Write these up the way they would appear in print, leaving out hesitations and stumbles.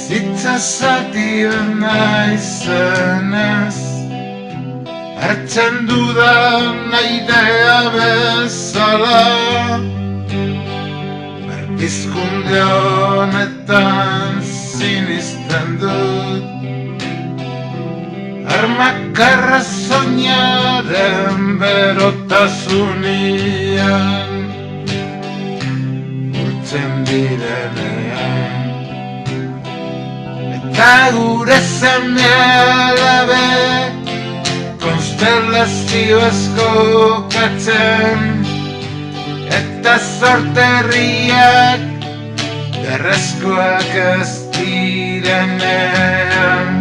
Bizitza zati naizenez, hartzen dudan aidea bezala, berpizkunde honetan sinisten dut, armakarra soñaren berotasunean, urtzen direnean. Eta gure seme-alabe konstelazioez kokatzen, eta sorterriak berrezkoak ez direnean.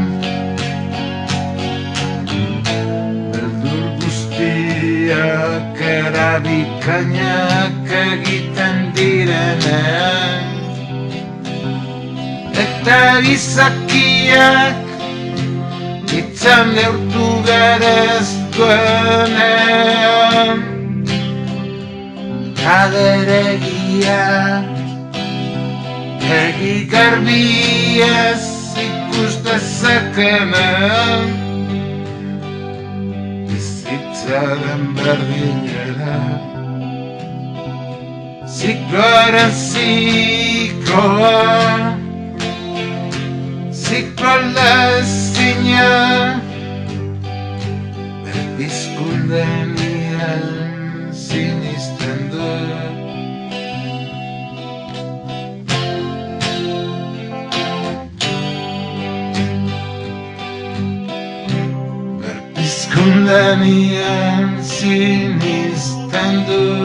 Beldur guztiak erabikainak egiten direnean, eta gizakiak itzan neurtu gerez duenean, aderegia egi garbiez ikus dezakenean, bizitzaren berdinera, zikloaren zikloa, zikloa ezina, berpizkunden ian sinisten dut. Berpizkunden ian sinisten dut.